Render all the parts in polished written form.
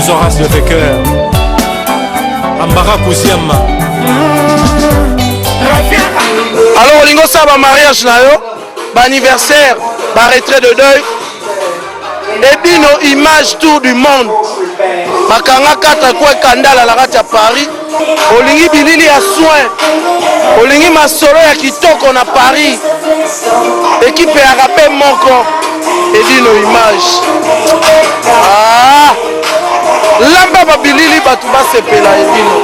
Horace le Fecker Ambara Kouziama. Alors olingo saba mariage na yo ba anniversaire ba retrait de deuil ebino image tour du monde bakanga kata kwa kandala la kati ya Paris olingi bilili ya soin olingi masolo ya kitoko na Paris équipe ya rapé moko ebino image lamba babilili batu basepela ebino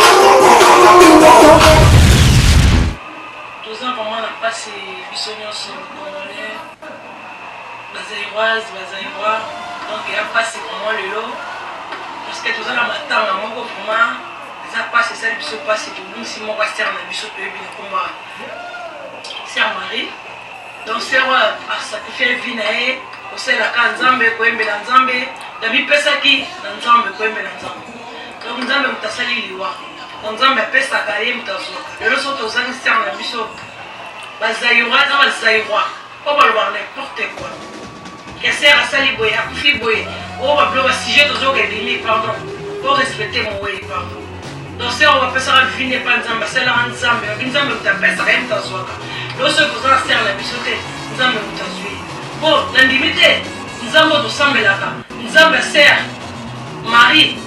donc il y a passé pour moi le lot parce que tout ça la matin à mon pour moi ça passe ça il se passe tout nous si mon pasteur na biso pe bien combat c'est Marie donc c'est à sacrifier vie nae au sein la kan nzambe ko embela nzambe da bi pesa ki na nzambe ko embela nzambe donc nzambe mutasali liwa donc nzambe pesa ka ye mutasoka le so to zang c'est na biso bazayura na bazayura ko ba lo n'importe quoi que sert à saliboye à kufiboye on va bloquer sujet de jour et pardon pour respecter mon way pardon donc c'est on va passer à finir pas nzamba c'est la nzamba nzamba t'appelle ça même ta soaka lorsque vous en sert la bisoté nzamba t'assuit bon l'indimité nzamba to sambelaka nzamba sert Marie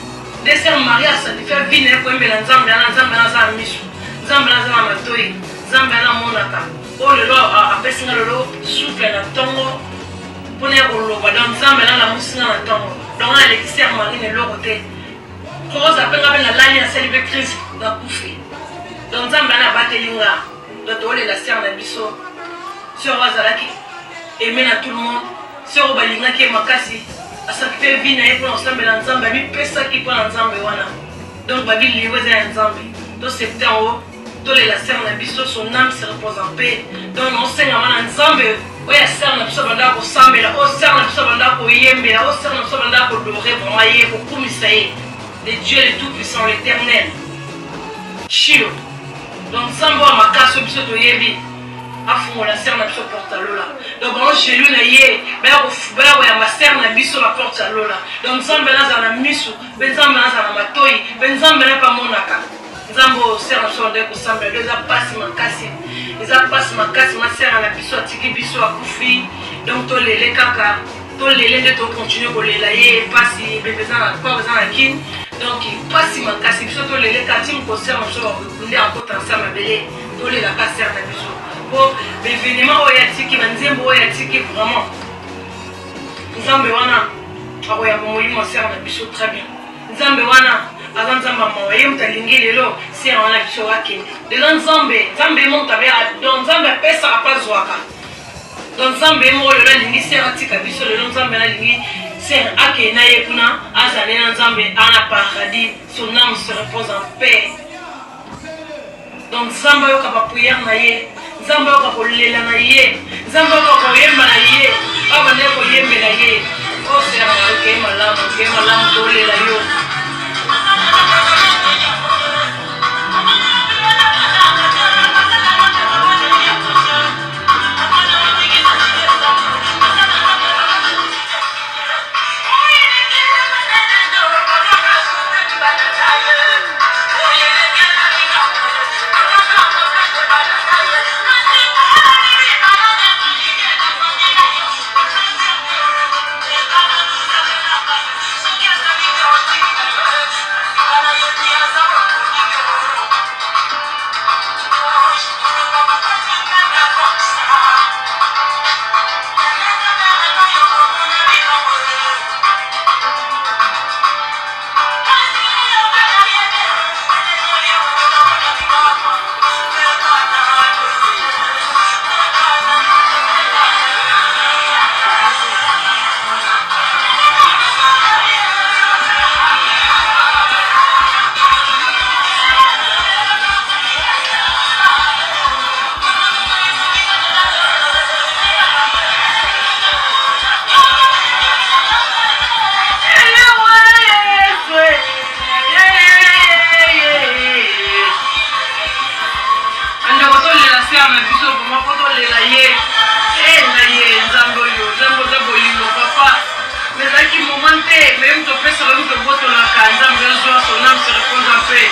dessert Marie à ça faire venir pour embela nzamba na za misu nzamba na za matoi nzamba na monaka oh le lo a pesinga le lo souple na tongo pour les rouleaux, dans Nzambe là la moussina na tongo donc là l'extérieur marine et l'autre côté pour ça peut avec la ligne à célébrer Christ dans Koufi donc Nzambe na batelinga donc on la sœur na biso sur Wazalaki aimer à tout le monde sur balinga qui est makasi à sacrifier vie na pour Nzambe na Nzambe mi pesa qui pour Nzambe wana donc babi liwe za Nzambe donc c'est en haut donc la sœur na biso son âme se repose en paix donc on sait na Nzambe oya sœur na biso banda ko sambela o sœur na biso banda ko yembela o sœur na biso banda ko dorer vraiment ye ko kumisa ye de Dieu le tout puissant l'éternel chio donc sambo makaso biso to yebi afu la sœur na biso porte lola donc on chez lui na ye ba ya ma sœur na biso la porte lola donc sambela za na misu benzamba na za na matoi benzamba na pa monaka nzambo sœur na biso banda ko sambela deux a passe makasi eza passe makasi ma sœur na biso atiki biso akufi donc to lele kaka to lele nde to continuer kolela ye pasi bebeza na corps za na kin donc pasi makasi biso to lele kati mo sœur na biso nde encore ensemble abele to lela ka sœur na biso po l'événement oyo atiki banzembo oyo atiki vraiment nzambe wana akoya moyimo sœur na biso très bien nzambe wana avant nzambe moye mutalingi lelo si wana biso wakende déjà nzambe monta be donc nzambe pesa apa zwaka donc nzambe mo lelo lingi si atika biso lelo nzambe na lingi ser ake na ye kuna azane na nzambe ana paradis son âme se repose en paix donc nzambe yo kapa prière na ye nzambe yo kapa lela na ye nzambe yo kapa yemba na ye aba ne ko yembe na ye o ser ke malamu to lela yo nzambe ozwa son âme se repose en paix.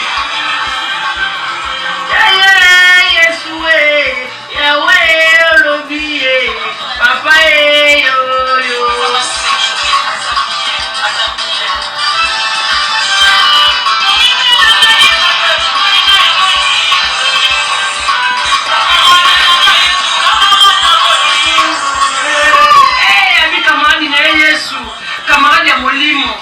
Yesu Yahweh olobi papa yo yo. Camarade ya molimo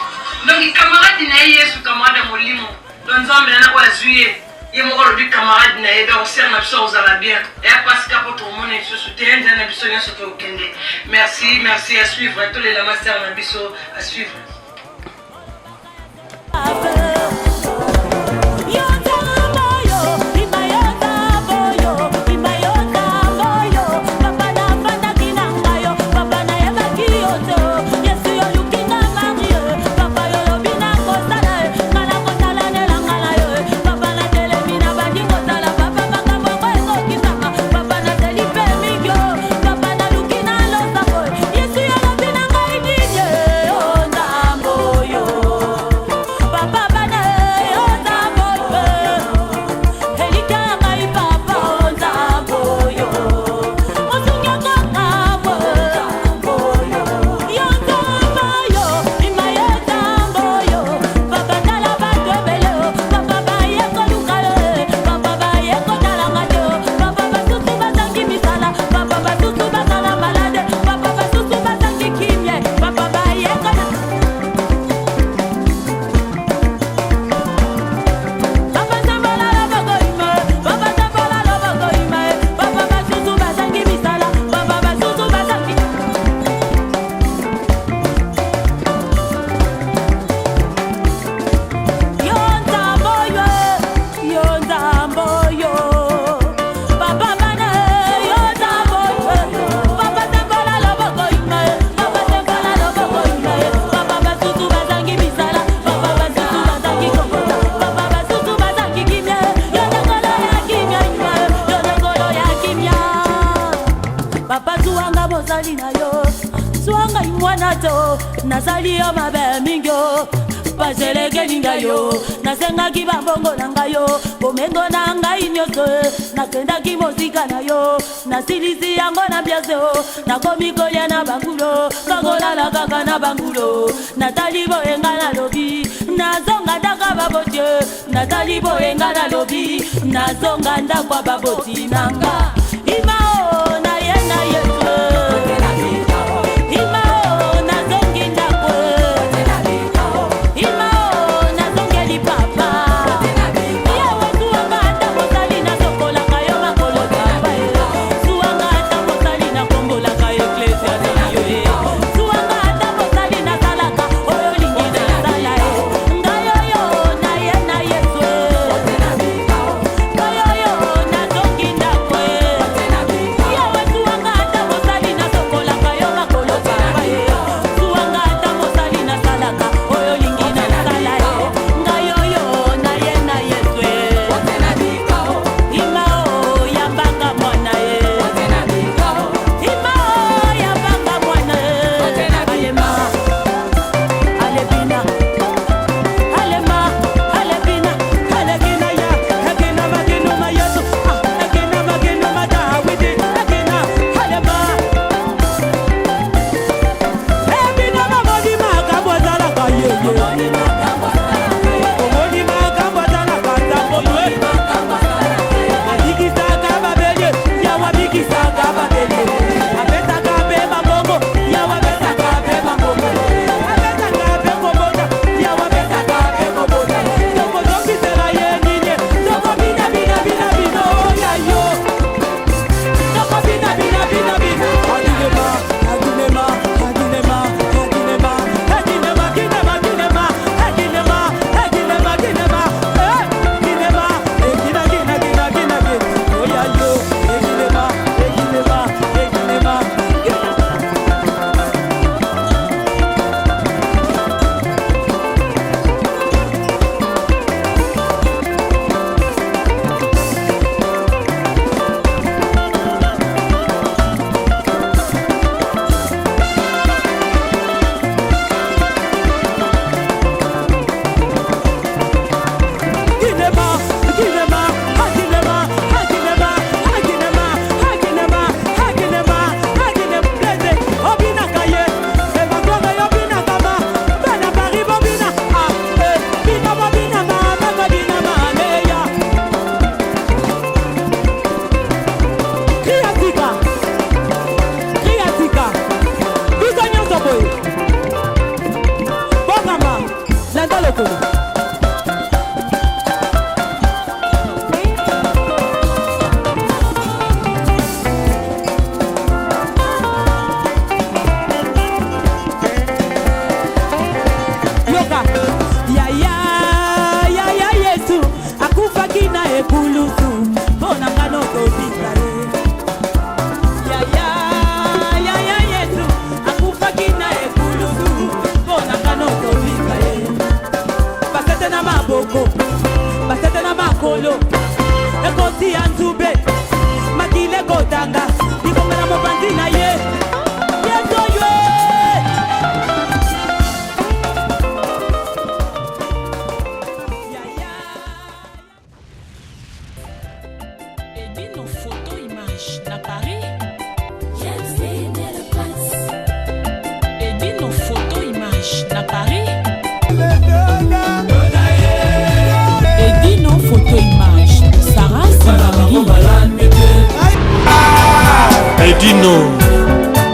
donc camarade na Yesu camarade ya molimo donc nzambe na kwa zuye ye moko lobi camarade na ye donc ser na biso ozala bien et parce que pour tout le monde sur soutien na biso nyonso to okende. Merci à suivre tous les master na biso à suivre. Nazali yo mabe mingyo paseleke ningayo nasengaki bambongo na ngayo bomengo na ngai nyonso nakendaki mosika na yo nasilisi yango na biaso nakomi kolia na bangulo kakolala kaka na bangulo natali boyenga na lobi nazonga ndaka babotie natali boyenga na lobi nazonga ndakwa baboti nanga imao na ye na yesu. Dino,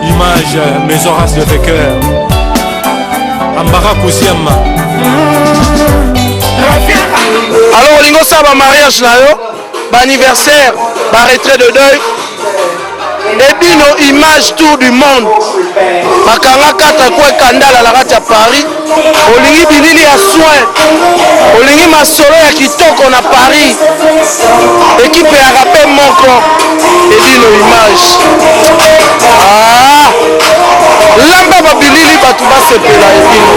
image, maison race de cœur. Ambara Kousiama. Alors olingo ça ba mariage na yo, ba anniversaire, ba retrait de deuil. Et bino image tour du monde. Makanga kata kwa kandala la kati ya Paris. Olingi bilili ya soin. Olingi masolo ya kitoko na Paris. Équipe ya rapé moko. Et bino image. Ah! Lamba ba bilili batu ba sepela et bino.